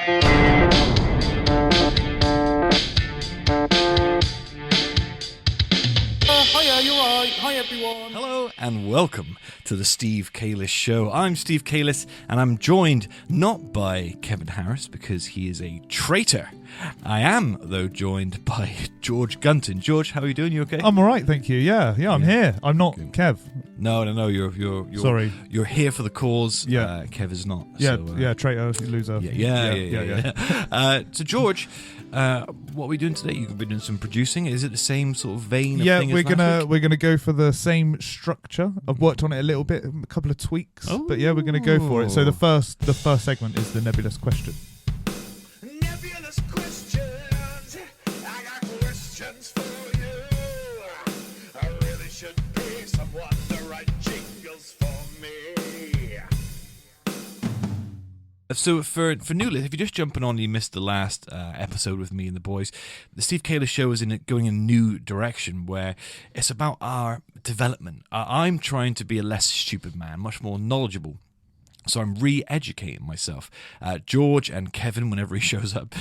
Hiya, you're right. Hi, everyone. Hello and welcome to the Steve Kalish Show. I'm Steve Kalish and I'm joined not by Kevin Harris because he is a traitor. I am, though, joined by George Gunton. George, how are you doing? You okay? I'm all right, thank you. Yeah, I'm here. I'm not Good. Kev. No. You're Sorry. You're here for the cause. Yeah. Kev is not. Yeah, so, traitor, loser. Yeah. So, George, what are we doing today? You've been doing some producing. Is it the same sort of vein? Yeah, of thing we're as last week? we're gonna go for the same structure. I've worked on it a little bit, a couple of tweaks, but yeah, we're gonna go for it. So the first segment is the nebulous question. Nebulous questions. I got questions for you. I really should pay someone to write jingles for me. So for new listeners, if you're just jumping on, you missed the last episode with me and the boys. The Steve Kalish Show is going in a new direction where it's about our development. I'm trying to be a less stupid man, much more knowledgeable. So I'm re-educating myself. George and Kevin, whenever he shows up,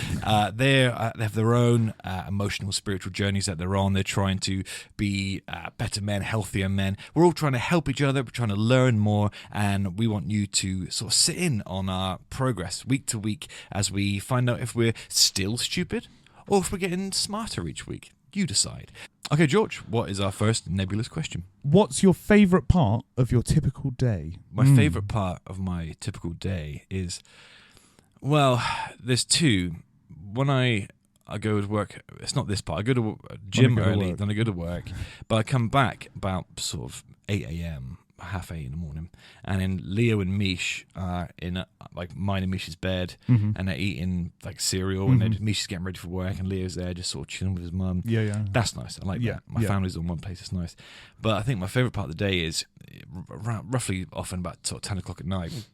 they have their own emotional, spiritual journeys that they're on. They're trying to be better men, healthier men. We're all trying to help each other. We're trying to learn more, and we want you to sort of sit in on our progress week to week as we find out if we're still stupid or if we're getting smarter each week. You decide. Okay, George, what is our first nebulous question? What's your favourite part of your typical day? My favourite part of my typical day is, well, there's two. When I go to work, it's not this part. I go to gym early, then I go to work, but I come back about sort of 8 a.m., half 8 in the morning, and then Leo and Mish are in like mine and Mish's bed, and they're eating like cereal, and Mish is getting ready for work, and Leo's there just sort of chilling with his mum. Yeah. That's nice. I like that. My family's in one place. It's nice. But I think my favourite part of the day is roughly often about sort of 10 o'clock at night.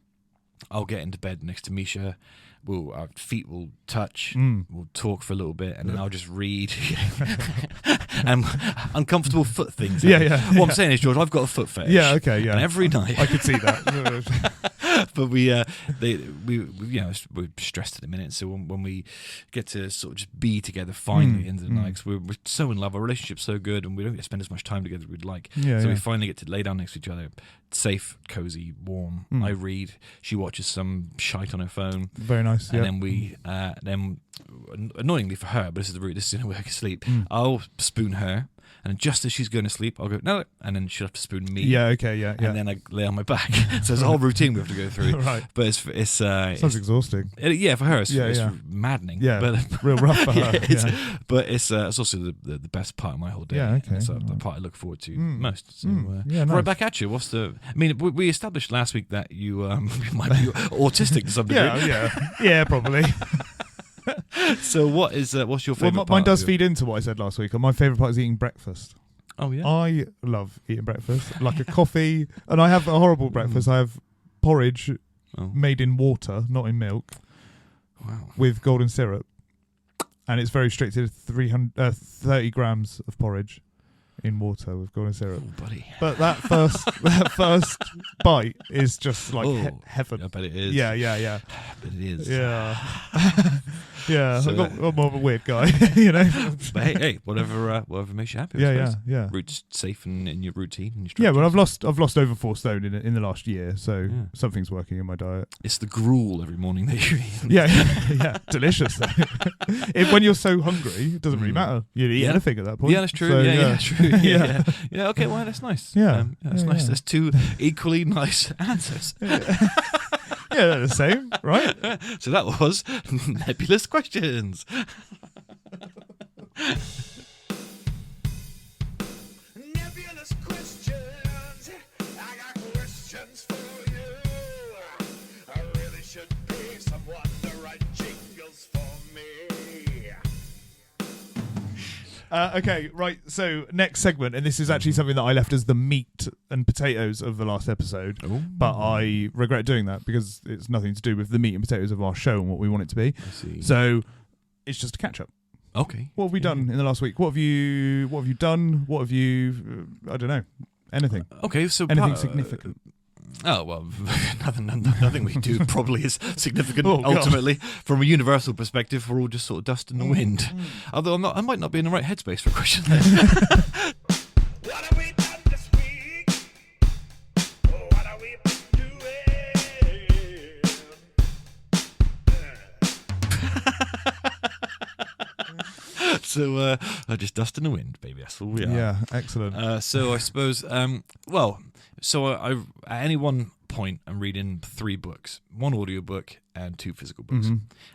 I'll get into bed next to Misha. Our feet will touch. We'll talk for a little bit, and then I'll just read and uncomfortable foot things. What I'm saying is, George, I've got a foot fetish. Yeah, okay, yeah. And every night, I could see that. but we're stressed at the minute. So when we get to sort of just be together finally at the end of the night, 'cause we're so in love, our relationship's so good, and we don't get to spend as much time together as we'd like. So we finally get to lay down next to each other, safe, cozy, warm. I read. She watches some shite on her phone. Very nice. And then we, annoyingly for her, but this is the only way I can sleep. I'll spoon her, and just as she's going to sleep, I'll go no, and then she'll have to spoon me. Yeah, okay, yeah. And then I lay on my back. So it's a whole routine we have to go through. Right. But it's sounds exhausting. For her, it's maddening. Yeah, but real rough for her. But it's also the best part of my whole day. Yeah, okay. It's the part I look forward to most. So, nice. Right back at you. We established last week that you might be autistic to some degree. Yeah, probably. So what's your favourite part? Mine does feed into what I said last week. And my favourite part is eating breakfast. Oh, yeah? I love eating breakfast. Like a coffee. And I have a horrible breakfast. I have porridge made in water, not in milk. Wow. With golden syrup. And it's very strict. It's 30 grams of porridge in water with golden syrup. Oh, buddy. But that first bite is just like heaven. I bet it is. Yeah. I bet it is. Yeah. Yeah. So, I'm more of a weird guy, you know. But hey, whatever makes you happy. Yeah. Root's safe in your routine and your Yeah, structure. but I've lost over 4 stone in the last year, so something's working in my diet. It's the gruel every morning that you eat. Yeah, delicious though. When you're so hungry, it doesn't really matter. You eat anything at that point. Yeah, that's true. So, True. Yeah. Okay, well, that's nice. Yeah, that's nice. There's two equally nice answers. Yeah, they're the same, right? So that was nebulous questions. Nebulous questions. I got questions for you. I really should pay someone to write jingles for me. Okay, right. So next segment, and this is actually something that I left as the meat and potatoes of the last episode, but I regret doing that because it's nothing to do with the meat and potatoes of our show and what we want it to be. I see. So it's just a catch up. Okay. What have we done in the last week? What have you done? What have you? I don't know. Anything. Okay, so anything significant. Oh, well, nothing we do probably is significant. Oh, God. Ultimately, from a universal perspective, we're all just sort of dust in the wind. Although I might not be in the right headspace for a question there. What have we done this week? Oh, what are we doing? So, just dust in the wind, baby. That's all we are. Yeah, excellent. So I suppose, I at any one point I'm reading 3 books, 1 audiobook and 2 physical books,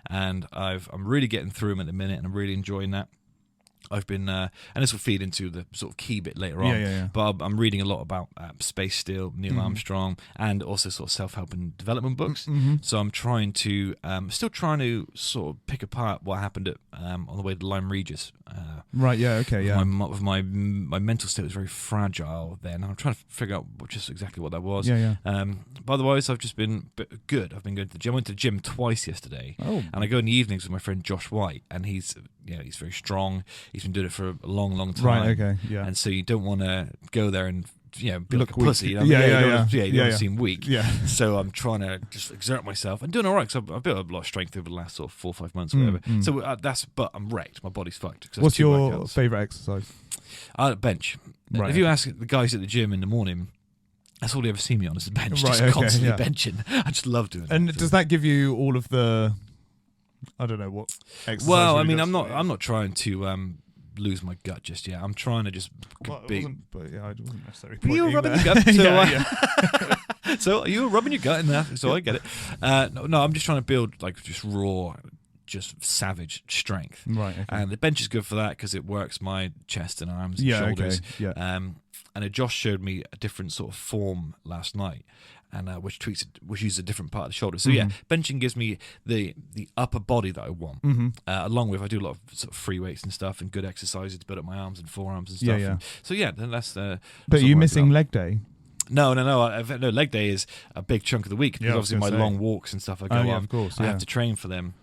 and I'm really getting through them at the minute, and I'm really enjoying that. I've been, and this will feed into the sort of key bit later on. Yeah. But I'm reading a lot about space steel, Neil Armstrong, and also sort of self-help and development books. So I'm trying to, still trying to sort of pick apart what happened at on the way to Lyme Regis. Right. Yeah. Okay. Yeah. My mental state was very fragile then. I'm trying to figure out just exactly what that was. Yeah. But otherwise, I've just been good. I've been going to the gym. I went to the gym twice yesterday. Oh. And I go in the evenings with my friend Josh White, and he's very strong. He's been doing it for a long, long time. Right. Okay. Yeah. And so you don't want to go there and be Look like a weak. pussy. You Yeah. You don't seem weak. Yeah. So I'm trying to just exert myself and doing all right. Because I've built a lot of strength over the last sort of 4 or 5 months, or whatever. So but I'm wrecked. My body's fucked. What's your favourite exercise? Bench. Right. If you ask the guys at the gym in the morning, that's all they ever see me on is the bench, Right, just okay, constantly yeah. benching. I just love doing And that. does that give you all of the? I don't know what exercise. Well, I really mean, does I'm for you. not trying to lose my gut just yet. I'm trying to just Well, it be. wasn't, but yeah, I wasn't necessarily. But you were pointing rubbing there. your gut, so, yeah. So you were rubbing your gut in there, so I get it. No, I'm just trying to build like just raw, just savage strength. Right. Okay. And the bench is good for that because it works my chest and arms and Yeah, shoulders. okay, yeah. And Josh showed me a different sort of form last night, and which uses a different part of the shoulder. So yeah, benching gives me the upper body that I want. Along with I do a lot of sort of free weights and stuff and good exercises to build up my arms and forearms and stuff. Yeah. And so yeah, then that's the. But are you missing leg day? No. No, leg day is a big chunk of the week because Yeah, I was obviously my gonna say. long walks and stuff I go Oh, yeah, on. of course, I yeah. have to train for them.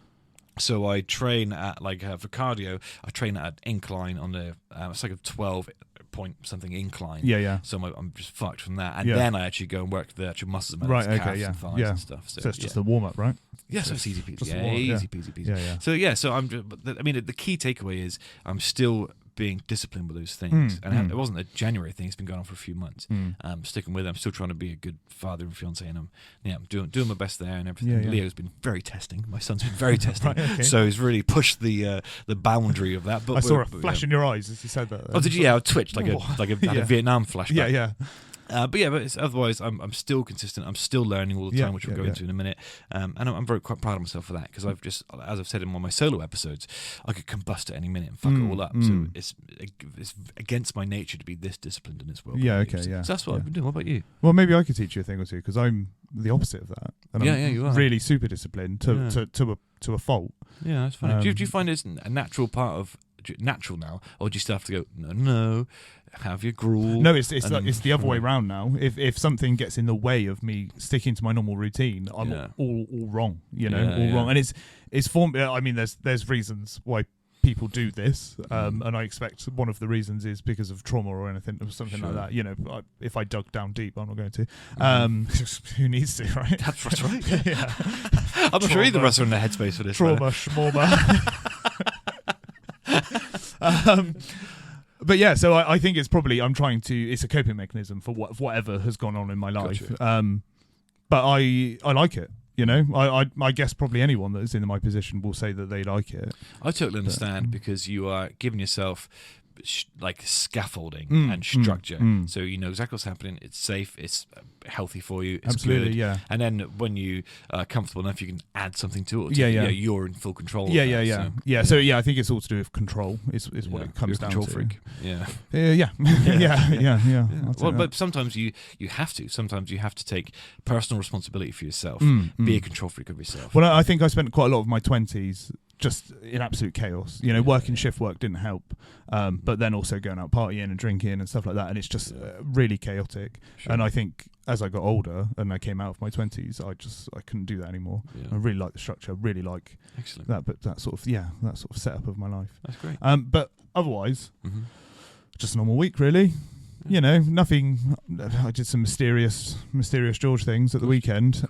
So I train at for cardio. I train at an incline on the it's like a 12 point something incline. Yeah. So I'm just fucked from that, and Yeah. then I actually go and work the actual muscles and Right. calves Okay. Yeah. and thighs Yeah. and stuff. So it's just a warm up, right? Yeah, so it's easy peasy. just a Yeah, warm-up, yeah. easy peasy. Yeah. So I'm. I mean, the key takeaway is I'm still being disciplined with those things, and it wasn't a January thing. It's been going on for a few months. Sticking with it. I'm still trying to be a good father and fiance, and I'm doing my best there and everything. Yeah. Leo's been very testing. My son's been very testing, Right, okay. so he's really pushed the boundary of that. But I saw a but, flash in your eyes as you said that. Oh, did you? Yeah, I twitched like Oh. a had Yeah. a Vietnam flashback. Yeah. But it's, otherwise, I'm still consistent. I'm still learning all the time, which we'll go into in a minute. And I'm very quite proud of myself for that because I've just, as I've said in one of my solo episodes, I could combust at any minute and fuck it all up. So it's against my nature to be this disciplined in this world. Yeah, okay, yeah. So that's what Yeah. I've been doing. What about you? Well, maybe I could teach you a thing or two because I'm the opposite of that. And Yeah, I'm yeah, you are. really super disciplined to a fault. Yeah, that's funny. Do you find it's a natural part of natural now, or do you still have to go? No, have your gruel. No, it's and- it's the other way around now. If something gets in the way of me sticking to my normal routine, I'm Yeah. all wrong. You know, Yeah, all yeah. wrong. And it's form. I mean, there's reasons why people do this, and I expect one of the reasons is because of trauma or anything or something Sure. like that. You know, if I dug down deep, I'm not going to. Who needs to, right? That's right. yeah. I'm not sure either of Trauma. us are in the headspace for this. Trauma, schmorma. But yeah, so I think it's probably it's a coping mechanism for whatever has gone on in my life. Gotcha. But I like it. You know, I guess probably anyone that is in my position will say that they like it. I totally understand because you are giving yourself like scaffolding and structure, so you know exactly what's happening. It's safe, it's healthy for you, it's Absolutely, good. yeah. And then when you are comfortable enough, you can add something to it. Yeah. You're in full control. Yeah, of that, yeah. So, Yeah, so yeah, I think it's all to do with control. Is what it comes you're a down control to. freak. Yeah. Yeah. Yeah. I'll take Well, that. but sometimes you have to. Sometimes you have to take personal responsibility for yourself. Be a control freak of yourself. Well, I think I spent quite a lot of my 20s just in absolute chaos. You know, working shift work didn't help, but then also going out partying and drinking and stuff like that, and it's just really chaotic. Sure. And I think as I got older and I came out of my 20s, I couldn't do that anymore. Yeah. I really like the structure. I really like Excellent. that sort of setup of my life. That's great. But otherwise, Mm-hmm. just a normal week, really. You know, nothing. I did some mysterious George things at the weekend.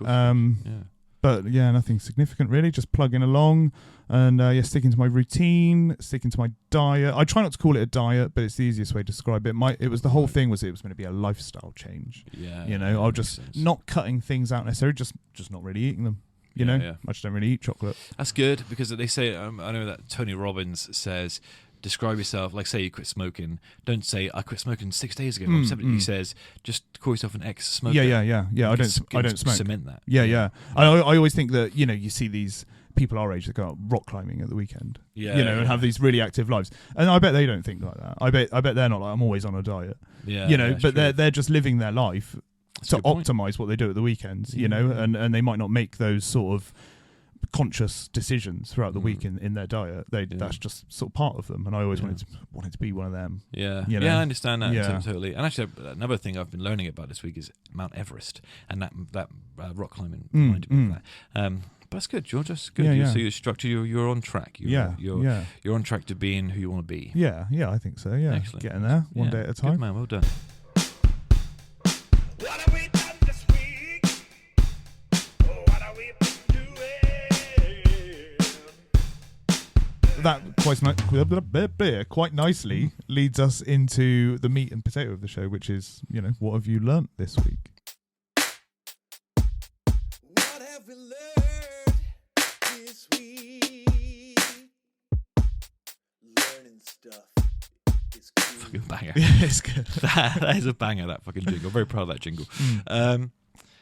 But yeah, nothing significant really. Just plugging along and sticking to my routine, sticking to my diet. I try not to call it a diet, but it's the easiest way to describe it. It was the whole thing was it was going to be a lifestyle change. Yeah, you know, I'll just not cutting things out necessarily, just not really eating them. You know, I just don't really eat chocolate. That's good because they say I know that Tony Robbins says. Describe yourself, like say you quit smoking. Don't say I quit smoking 6 days ago. He says just call yourself an ex-smoker. Yeah. I don't smoke. Cement that. Yeah. I always think that you see these people our age that go out rock climbing at the weekend. And have these really active lives. And I bet they don't think like that. I bet they're not like I'm always on a diet. But they're just living their life to optimize what they do at the weekends. And they might not make those sort of conscious decisions throughout the week in their diet. That's just sort of part of them, and I always wanted to be one of them. I understand that totally. And actually another thing I've been learning about this week is Mount Everest, and that rock climbing reminded me of that. But that's good, George. That's good. So you're structured. You're on track. You're on track to being who you want to be. Yeah, I think so. Yeah, excellent. Getting there one day at a time. Good man. Well done. What have we done this week? Oh, what have we been doing? That quite nicely leads us into the meat and potato of the show, which is, what have you learnt this week? What have we learned this week? Learning stuff is cool. Fucking banger. It's good. That is a banger, that fucking jingle. I'm very proud of that jingle.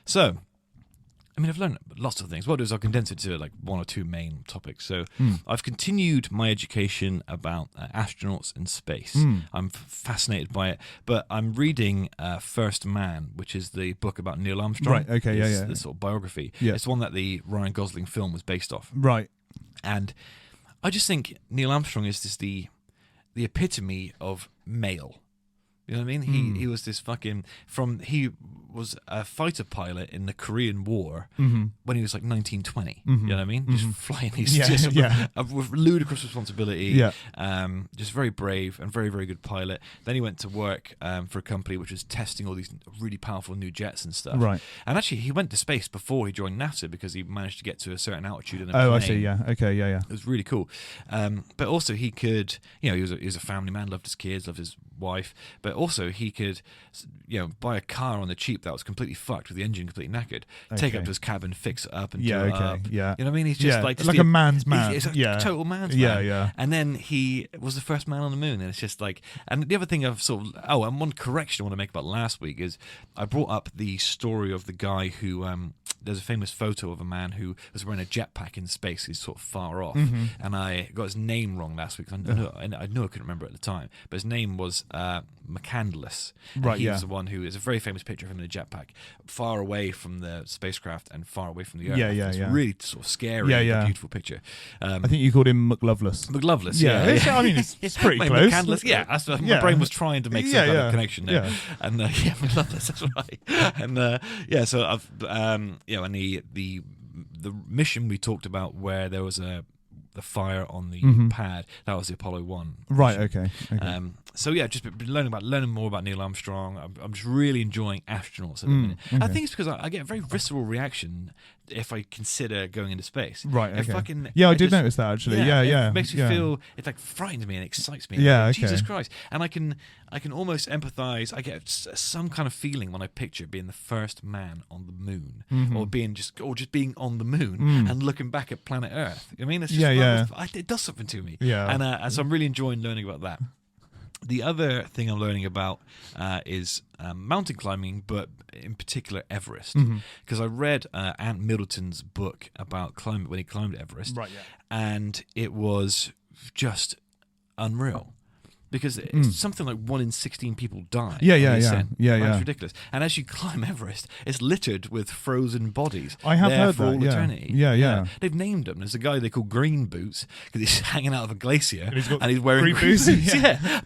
So, I've learned lots of things. What I'll do is I'll condense it to like one or two main topics. So I've continued my education about astronauts in space. I'm fascinated by it. But I'm reading First Man, which is the book about Neil Armstrong. Right, okay, It's the sort of biography. Yeah. It's the one that the Ryan Gosling film was based off. Right. And I just think Neil Armstrong is just the epitome of male. You know what I mean? He was this he was a fighter pilot in the Korean War when he was like 19, 20. You know what I mean? Just flying these with ludicrous responsibility. Just very brave and very, very good pilot. Then he went to work for a company which was testing all these really powerful new jets and stuff. Right. And actually, he went to space before he joined NASA because he managed to get to a certain altitude in a plane. Oh, I see. Yeah. Okay. Yeah. It was really cool. But also he could, he was a family man, loved his kids, loved his wife, but also he could, buy a car on the cheap that was completely fucked with the engine completely knackered, take it up to his cabin, fix it up, and do it up. Yeah. You know what I mean? He's just like a man's man. He's a total man's man. Yeah. And then he was the first man on the moon, and it's just like. And the other thing I've and one correction I want to make about last week is I brought up the story of the guy who. There's a famous photo of a man who was wearing a jetpack in space. He's sort of far off, and I got his name wrong last week. I knew I couldn't remember at the time, but his name was McCandless. Right, he was the one who is a very famous picture of him in a jetpack, far away from the spacecraft and far away from the Earth. It's really sort of scary, beautiful picture. I think you called him McLoveless. McLoveless, I mean, it's pretty close. McCandless, my brain was trying to make some kind of connection there. And McLoveless, that's right. And so I've and the mission we talked about where there was the fire on the pad, that was the Apollo 1 right mission. Okay. So just been learning more about Neil Armstrong. I'm just really enjoying astronauts at the minute. Okay. I think it's because I get a very visceral reaction if I consider going into space. Right. Okay. I did notice that actually. It makes me feel, it like frightens me and excites me. Jesus Christ! And I can almost empathize. I get some kind of feeling when I picture being the first man on the moon, or just being on the moon and looking back at planet Earth. I mean, it's just it does something to me. And so I'm really enjoying learning about that. The other thing I'm learning about is mountain climbing, but in particular Everest, because I read Ant Middleton's book about climbing when he climbed Everest, and it was just unreal. Because it's something like 1 in 16 people die. It's ridiculous. And as you climb Everest, it's littered with frozen bodies. I have heard for that. all eternity. Yeah. They've named them. There's a guy they call Green Boots because he's hanging out of a glacier and he's wearing green boots.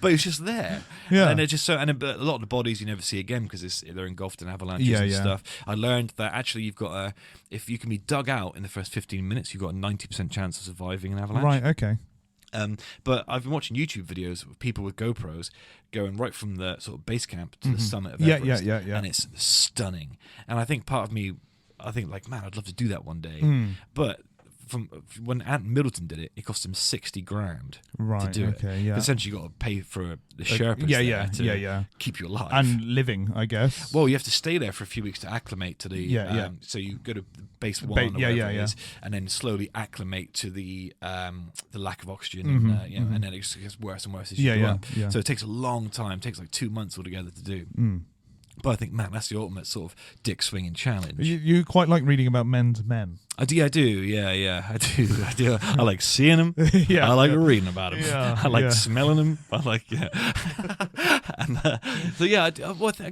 But he's just there. Yeah. And they're just a lot of the bodies you never see again because they're engulfed in avalanches and stuff. I learned that actually you've got if you can be dug out in the first 15 minutes, you've got a 90% chance of surviving an avalanche. Right. Okay. But I've been watching YouTube videos of people with GoPros going right from the sort of base camp to the summit of Everest, yeah. and it's stunning. And I think part of me, I think like, man, I'd love to do that one day. But from when Ant Middleton did it, it cost him $60,000 to do it. Yeah. Essentially, you got to pay for the Sherpas to keep you alive and living, I guess. Well, you have to stay there for a few weeks to acclimate to the. So you go to base one or whatever it is, and then slowly acclimate to the lack of oxygen, and then it just gets worse and worse as you go up. Yeah. So it takes a long time. It takes like 2 months altogether to do. But I think, man, that's the ultimate sort of dick swinging challenge. You quite like reading about men's men. I do. I do. I like seeing them. I like reading about them. I like smelling them. I like, and I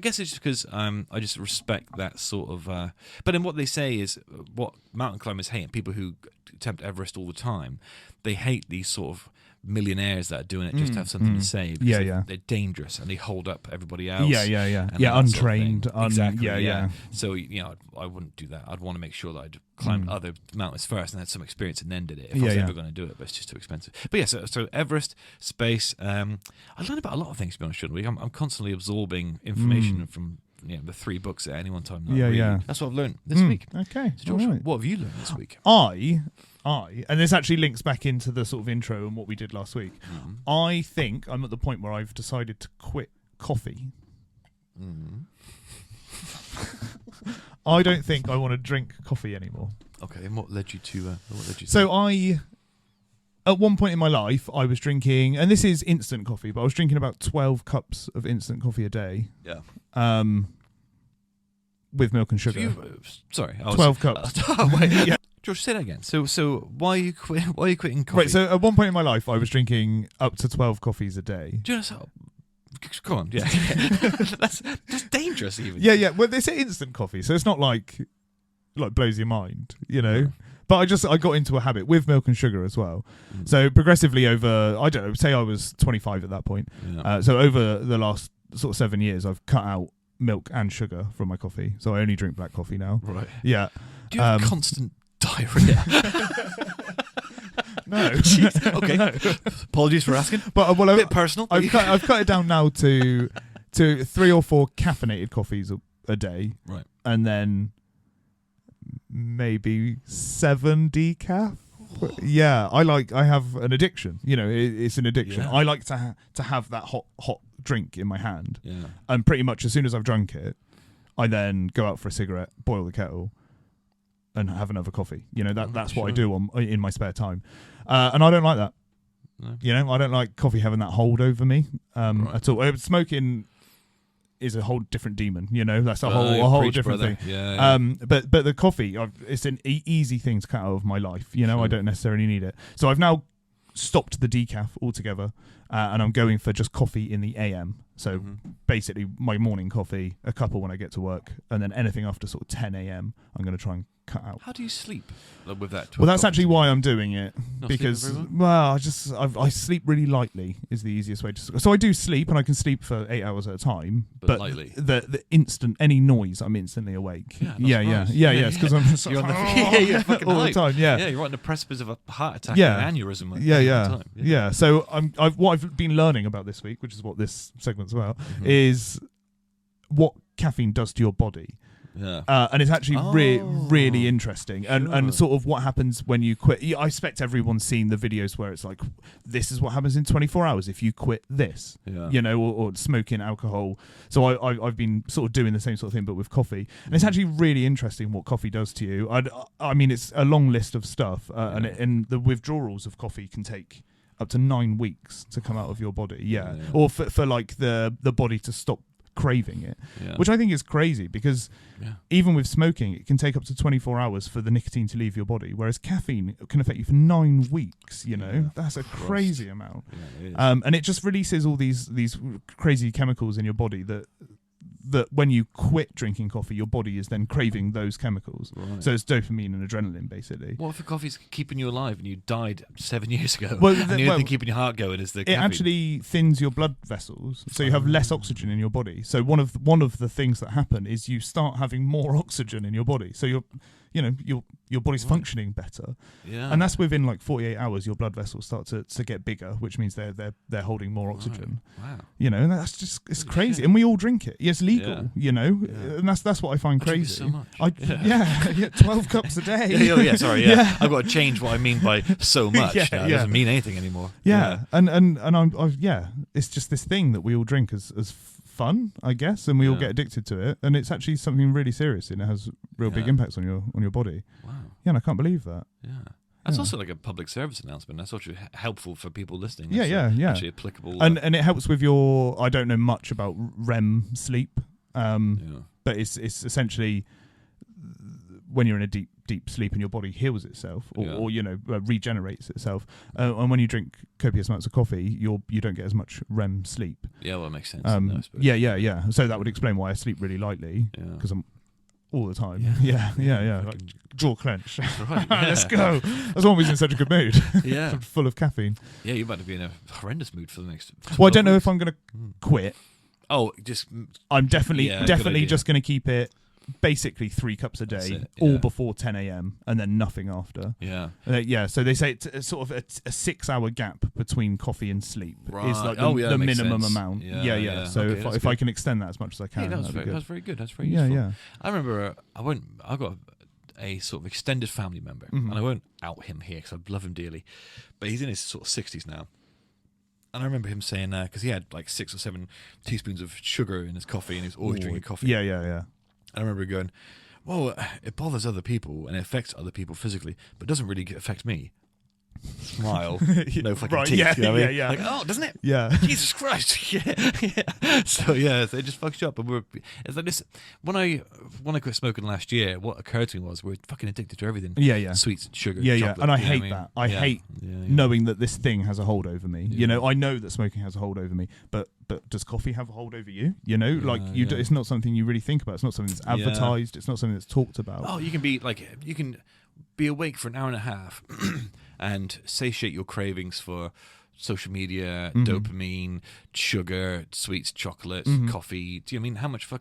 guess it's just because I just respect that sort of. But then what they say is what mountain climbers hate, and people who attempt Everest all the time, they hate these sort of millionaires that are doing it just to have something to say. Because they're dangerous and they hold up everybody else. Untrained. Sort of exactly. So I wouldn't do that. I'd want to make sure that I'd climbed other mountains first and had some experience and then did it if I was ever going to do it. But it's just too expensive. But yeah, so Everest, space. I learned about a lot of things, to be honest with you. I'm constantly absorbing information from the 3 books at any one time. That's what I've learned this week. Okay. So Josh, what have you learned this week? And this actually links back into the sort of intro and what we did last week. I think I'm at the point where I've decided to quit coffee. I don't think I want to drink coffee anymore. Okay, and what led you to? So at one point in my life, I was drinking, and this is instant coffee, but I was drinking about 12 cups of instant coffee a day. Yeah. With milk and sugar. 12 cups. George, say that again. So why are you quitting coffee? Right. So at one point in my life, I was drinking up to 12 coffees a day. Do you know, come on, that's dangerous even. Yeah. Well, they say instant coffee, so it's not like blows your mind, But I got into a habit with milk and sugar as well. So progressively over, I don't know, say I was 25 at that point. So over the last sort of 7 years, I've cut out milk and sugar from my coffee. So I only drink black coffee now. Right. Yeah. Do you have constant diarrhea? No. Jeez. Okay. No. Apologies for asking. But a bit personal. I've cut it down now to 3 or 4 caffeinated coffees a day. Right. And then maybe 7 decaf. Yeah, I have an addiction. It's an addiction. Yeah. I like to have that hot drink in my hand. Yeah. And pretty much as soon as I've drunk it, I then go out for a cigarette, boil the kettle, and have another coffee. That's what I do in my spare time. And I don't like that. No. I don't like coffee having that hold over me at all. Smoking is a whole different demon. That's a whole different thing. Yeah. But the coffee, it's an easy thing to cut out of my life. I don't necessarily need it. So I've now stopped the decaf altogether, and I'm going for just coffee in the AM. So basically my morning coffee, a couple when I get to work, and then anything after sort of 10 AM, I'm going to try and cut out. How do you sleep with that? Well, that's actually why I'm doing it. Not because I sleep really lightly is the easiest way to. So I do sleep, and I can sleep for 8 hours at a time. But lightly. The instant any noise, I'm instantly awake. Yeah. It's because I'm just you're on the you're fucking all the time. Yeah, you're right on the precipice of a heart attack and an aneurysm. Yeah. So what I've been learning about this week, which is what this segment's about, is what caffeine does to your body. Yeah. And it's actually really interesting. And sort of what happens when you quit. I expect everyone's seen the videos where it's like, this is what happens in 24 hours if you quit this, or smoking alcohol. So I've been sort of doing the same sort of thing, but with coffee. And it's actually really interesting what coffee does to you. I mean, it's a long list of stuff. And the withdrawals of coffee can take up to 9 weeks to come out of your body. Yeah. Or for like the body to stop craving it, which I think is crazy because even with smoking, it can take up to 24 hours for the nicotine to leave your body, whereas caffeine can affect you for 9 weeks. That's a crazy amount. And it just releases all these crazy chemicals in your body that when you quit drinking coffee, your body is then craving those chemicals. Right. So it's dopamine and adrenaline, basically. What if the coffee's keeping you alive and you died 7 years ago? Well, and the only thing keeping your heart going is the caffeine? It actually thins your blood vessels, so you have less oxygen in your body. So one of the things that happen is you start having more oxygen in your body. So your body's functioning better. Yeah. And that's within like 48 hours. Your blood vessels start to get bigger, which means they're holding more oxygen. Wow. And that's just it's Holy crazy. shit. And we all drink it. It's legal. And that's what I find drink it crazy. so much. 12 cups a day. Sorry. I've got to change what I mean by so much. It doesn't mean anything anymore. And it's just this thing that we all drink as fun, I guess, and we all get addicted to it, and it's actually something really serious, and it has real big impacts on your body. Wow. Yeah, and I can't believe that. Yeah. That's also like a public service announcement. That's also helpful for people listening. Yeah, That's yeah. Actually applicable. And it helps with your. I don't know much about REM sleep, but it's essentially when you're in a deep sleep and your body heals itself or regenerates itself. And when you drink copious amounts of coffee, you don't get as much REM sleep. Yeah, well, that makes sense. Yeah. So that would explain why I sleep really lightly, because I'm all the time. Yeah. Like, jaw clenched. Right, Let's go. That's why I was in such a good mood. Yeah. Full of caffeine. Yeah, you're about to be in a horrendous mood for the next. Well, I don't know if I'm going to quit. Oh, just. I'm definitely idea. just going to keep it. Basically 3 cups a day, all before 10 a.m. and then nothing after. Yeah. So they say it's sort of a 6-hour gap between coffee and sleep is like the that makes minimum sense. amount. Yeah. So Okay, if I can extend that as much as I can, that's that'd be good. very good. That's very useful. Yeah. I remember I got a sort of extended family member, and I won't out him here because I love him dearly, but he's in his sort of 60s now. And I remember him saying, because he had like 6 or 7 teaspoons of sugar in his coffee, and he was always drinking coffee. Yeah. And I remember going, well, it bothers other people and it affects other people physically, but doesn't really affect me. Smile, no fucking teeth. Yeah, you know what I mean? yeah. Like, oh, doesn't it? Yeah. Jesus Christ. Yeah. So they just fucked you up. And it's like this. When I quit smoking last year, what occurred to me was we're fucking addicted to everything. Yeah. Sweets, sugar, Yeah. chocolate. And I you know hate what I mean? that. I hate knowing that this thing has a hold over me. Yeah. I know that smoking has a hold over me, but does coffee have a hold over you? It's not something you really think about. It's not something that's advertised. It's not something that's talked about. Oh, you can be awake for an hour and a half and satiate your cravings for social media, dopamine, sugar, sweets, chocolate, coffee. Do you mean how much before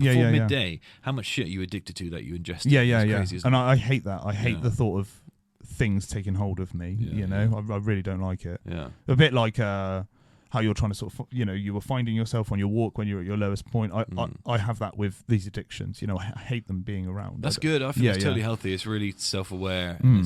midday? How much shit are you addicted to that you ingested? Yeah. Crazy, isn't And it? I hate that. I hate the thought of things taking hold of me. I really don't like it. Yeah. A bit like how you're trying to sort of, you were finding yourself on your walk when you're at your lowest point. I have that with these addictions. I hate them being around. That's good. I think it's totally healthy. It's really self-aware, and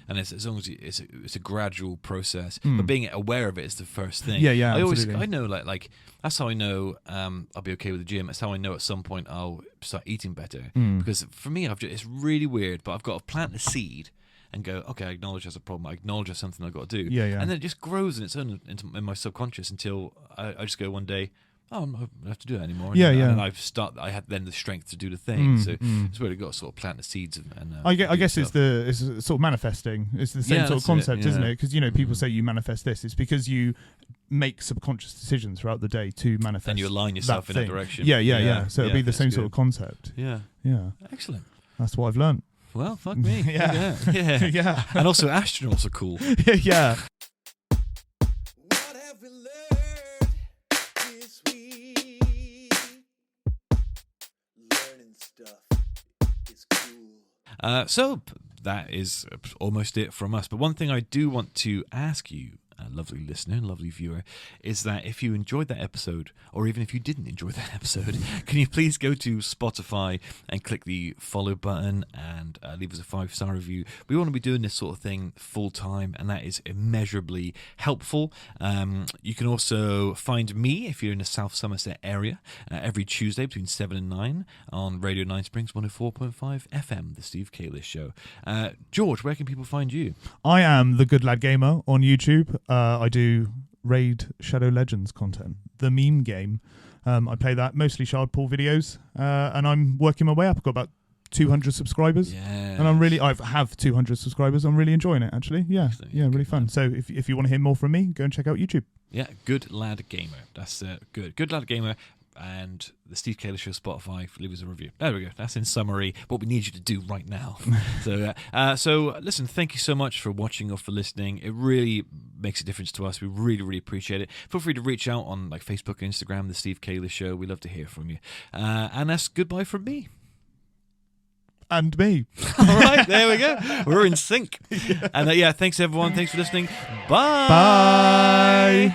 it's as long as it's a gradual process. But being aware of it is the first thing. Yeah. I know like that's how I know I'll be okay with the gym. That's how I know at some point I'll start eating better. Because for me, it's really weird, but I've got to plant the seed and go, okay, I acknowledge that's a problem. I acknowledge that's something I've got to do. Yeah. And then it just grows in its own in my subconscious until I just go one day, I don't have to do that anymore. And I had then the strength to do the thing. So it's really got to sort of plant the seeds. I guess it's sort of manifesting. It's the same sort of concept, isn't it? Because, people say you manifest this. It's because you make subconscious decisions throughout the day to manifest. And you align yourself in that direction. Yeah. So it'll be the same sort of concept. Yeah. Yeah. Excellent. That's what I've learned. Well, fuck me. Yeah. Yeah. And also astronauts are cool. Yeah. What have we learned this week? Learning stuff is cool. So that is almost it from us. But one thing I do want to ask you, lovely listener, lovely viewer, is that if you enjoyed that episode, or even if you didn't enjoy that episode, can you please go to Spotify and click the follow button and leave us a 5-star review. We want to be doing this sort of thing full time, and that is immeasurably helpful. You can also find me if you're in the South Somerset area every Tuesday between 7 and 9 on Radio 9 Springs 104.5 FM, the Steve Kalish Show. George, where can people find you? I am the Good Lad Gamer on YouTube. I do Raid Shadow Legends content, the meme game. I play that, mostly Shardpool videos, and I'm working my way up. I've got about 200 subscribers, and I have 200 subscribers. I'm really enjoying it, actually. Yeah, really fun. So if you want to hear more from me, go and check out YouTube. Yeah, Good Lad Gamer. That's good. Good Lad Gamer. And the Steve Kalish Show Spotify, leave us a review. There we go. That's in summary what we need you to do right now. So listen, thank you so much for watching or for listening. It really makes a difference to us. We really, really appreciate it. Feel free to reach out on like Facebook and Instagram, the Steve Kalish Show. We love to hear from you. And that's goodbye from me. And me. All right, there we go. We're in sync. And yeah, thanks everyone. Thanks for listening. Bye. Bye.